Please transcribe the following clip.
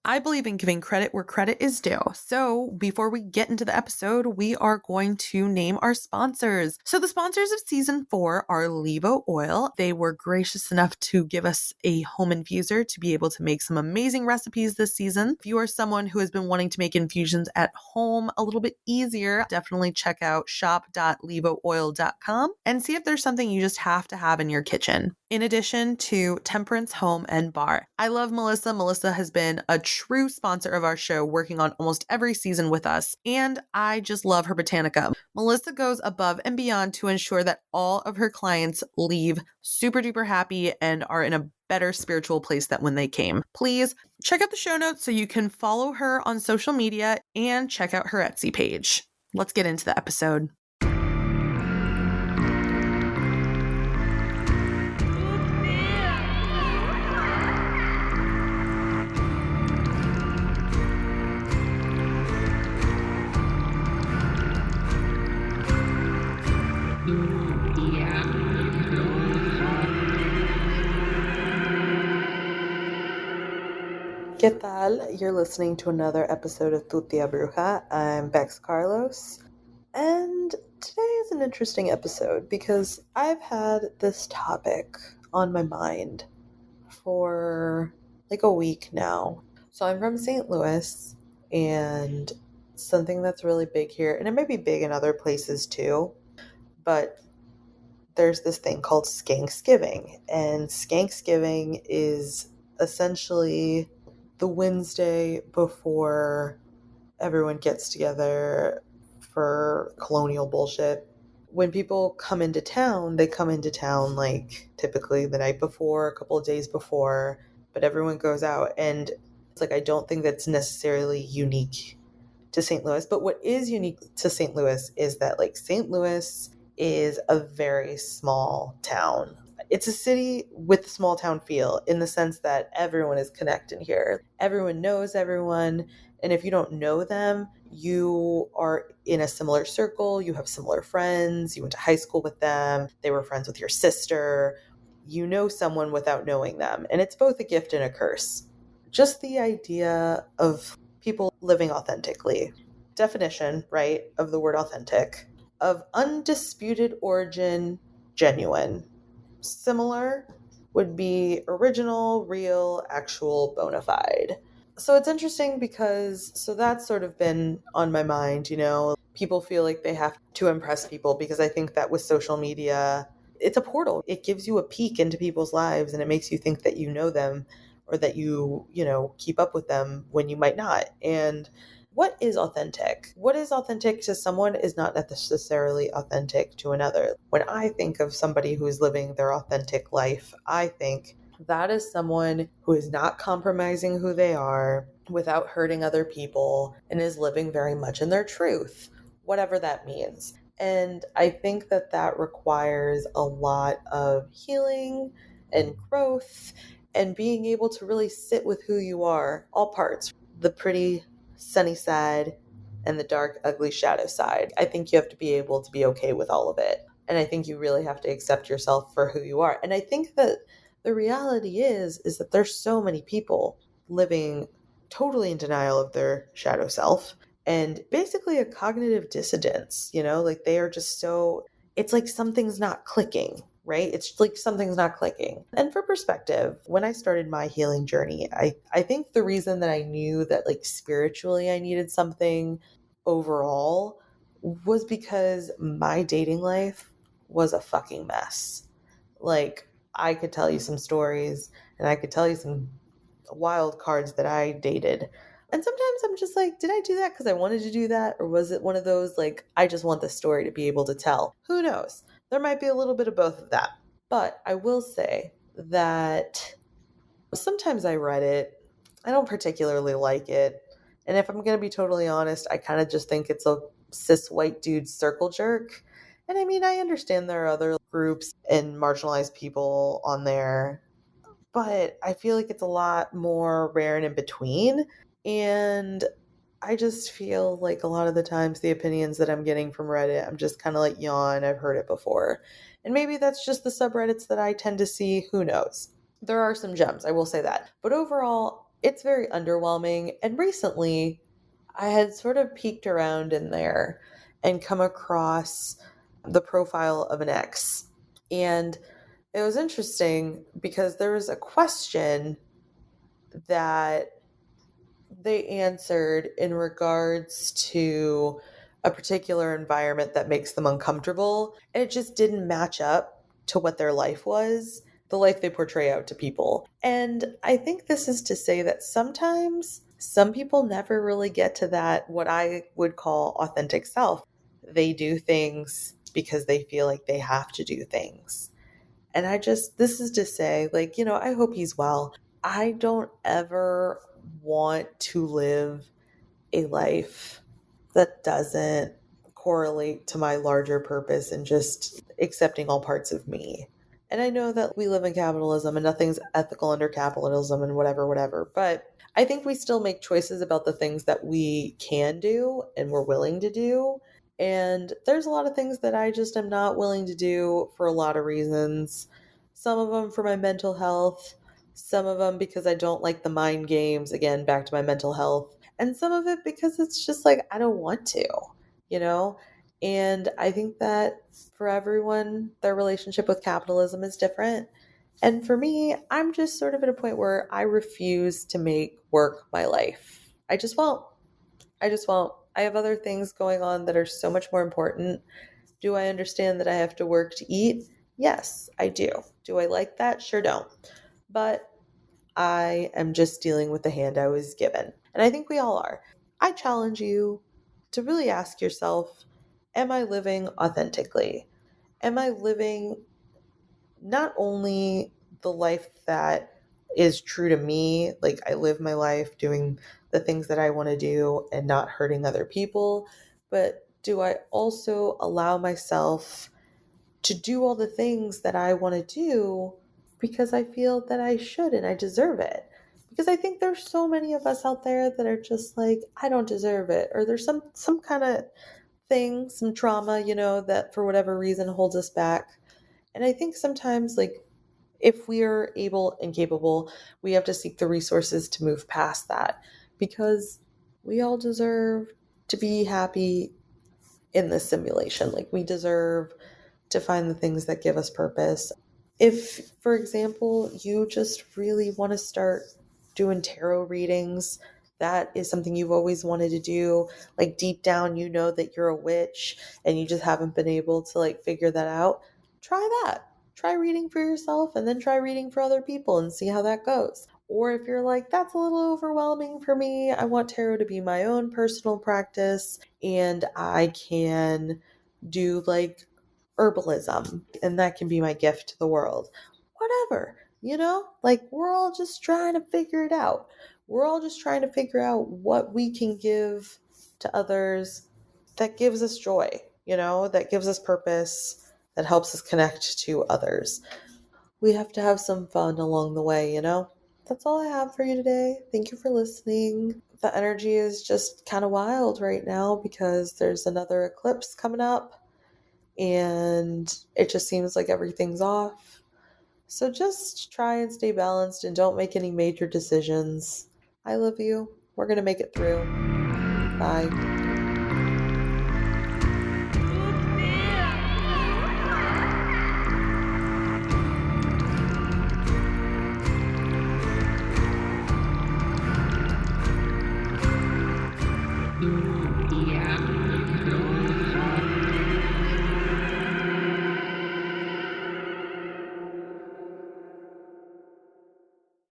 I believe in giving credit where credit is due. So before we get into the episode, we are going to name our sponsors. So the sponsors of season 4 are Levo Oil. They were gracious enough to give us a home infuser to be able to make some amazing recipes this season. If you are someone who has been wanting to make infusions at home a little bit easier, definitely check out shop.levooil.com and see if there's something you just have to have in your kitchen. In addition to Temperance Home and Bar. I love Melissa. Melissa has been a true sponsor of our show, working on almost every season with us, and I just love her Botanica. Melissa goes above and beyond to ensure that all of her clients leave super duper happy and are in a better spiritual place than when they came. Please check out the show notes so you can follow her on social media and check out her Etsy page. Let's get into the episode. ¿Qué tal? You're listening to another episode of Tu Tía Bruja. I'm Bex Carlos, and today is an interesting episode because I've had this topic on my mind for like a week now. So I'm from St. Louis, and something that's really big here, and it may be big in other places too, but there's this thing called Skanksgiving, and Skanksgiving is essentially the Wednesday before everyone gets together for colonial bullshit. When people come into town, they come into town like typically the night before, a couple of days before, but everyone goes out, and it's like I don't think that's necessarily unique to St. Louis. But what is unique to St. Louis is that like St. Louis is a very small town. It's a city with a small town feel in the sense that everyone is connected here. Everyone knows everyone. And if you don't know them, you are in a similar circle. You have similar friends. You went to high school with them. They were friends with your sister. You know someone without knowing them. And it's both a gift and a curse. Just the idea of people living authentically. Definition, right, of the word authentic. Of undisputed origin, genuine. Similar would be original, real, actual, bona fide. So it's interesting because, so that's sort of been on my mind, you know, people feel like they have to impress people because I think that with social media, it's a portal. It gives you a peek into people's lives and it makes you think that you know them or that you know, keep up with them when you might not. And what is authentic? What is authentic to someone is not necessarily authentic to another. When I think of somebody who is living their authentic life, I think that is someone who is not compromising who they are without hurting other people and is living very much in their truth, whatever that means. And I think that that requires a lot of healing and growth and being able to really sit with who you are, all parts, the pretty sunny side and the dark, ugly shadow side. I think you have to be able to be okay with all of it. And I think you really have to accept yourself for who you are. And I think that the reality is that there's so many people living totally in denial of their shadow self and basically a cognitive dissonance, you know, like they are just so, it's like something's not clicking, right? It's like something's not clicking. And for perspective, when I started my healing journey, I think the reason that I knew that like spiritually I needed something overall was because my dating life was a fucking mess. Like I could tell you some stories and I could tell you some wild cards that I dated. And sometimes I'm just like, did I do that because I wanted to do that? Or was it one of those like, I just want the story to be able to tell? Who knows? There might be a little bit of both of that. But I will say that sometimes I read it. I don't particularly like it. And if I'm going to be totally honest, I kind of just think it's a cis white dude circle jerk. And I mean, I understand there are other groups and marginalized people on there, but I feel like it's a lot more rare and in between. And I just feel like a lot of the times the opinions that I'm getting from Reddit, I'm just kind of like, yawn, I've heard it before. And maybe that's just the subreddits that I tend to see. Who knows? There are some gems, I will say that. But overall, it's very underwhelming. And recently, I had sort of peeked around in there and come across the profile of an ex. And it was interesting because there was a question that they answered in regards to a particular environment that makes them uncomfortable. And it just didn't match up to what their life was, the life they portray out to people. And I think this is to say that sometimes some people never really get to that, what I would call authentic self. They do things because they feel like they have to do things. And this is to say, like, I hope he's well. I don't ever want to live a life that doesn't correlate to my larger purpose and just accepting all parts of me. And I know that we live in capitalism and nothing's ethical under capitalism and whatever, whatever. But I think we still make choices about the things that we can do and we're willing to do. And there's a lot of things that I just am not willing to do for a lot of reasons. Some of them for my mental health, some of them because I don't like the mind games, again, back to my mental health, and some of it because it's just like I don't want to, you know? And I think that for everyone, their relationship with capitalism is different. And for me, I'm just sort of at a point where I refuse to make work my life. I just won't. I just won't. I have other things going on that are so much more important. Do I understand that I have to work to eat? Yes, I do. Do I like that? Sure don't. But I am just dealing with the hand I was given. And I think we all are. I challenge you to really ask yourself, am I living authentically? Am I living not only the life that is true to me, like I live my life doing the things that I want to do and not hurting other people, but do I also allow myself to do all the things that I want to do because I feel that I should and I deserve it? Because I think there's so many of us out there that are just like, I don't deserve it, or there's some kind of thing, some trauma, that for whatever reason holds us back. And I think sometimes, like, if we are able and capable, we have to seek the resources to move past that, because we all deserve to be happy in this simulation. Like, we deserve to find the things that give us purpose. If, for example, you just really want to start doing tarot readings, that is something you've always wanted to do. Like, deep down, you know that you're a witch and you just haven't been able to, like, figure that out. Try that. Try reading for yourself and then try reading for other people and see how that goes. Or if you're like, that's a little overwhelming for me, I want tarot to be my own personal practice and I can do like herbalism and that can be my gift to the world. Whatever, like we're all just trying to figure it out. We're all just trying to figure out what we can give to others that gives us joy, that gives us purpose, that helps us connect to others. We have to have some fun along the way. That's all I have for you today. Thank you for listening. The energy is just kind of wild right now because there's another eclipse coming up and it just seems like everything's off. So just try and stay balanced and don't make any major decisions. I love you. We're going to make it through. Bye.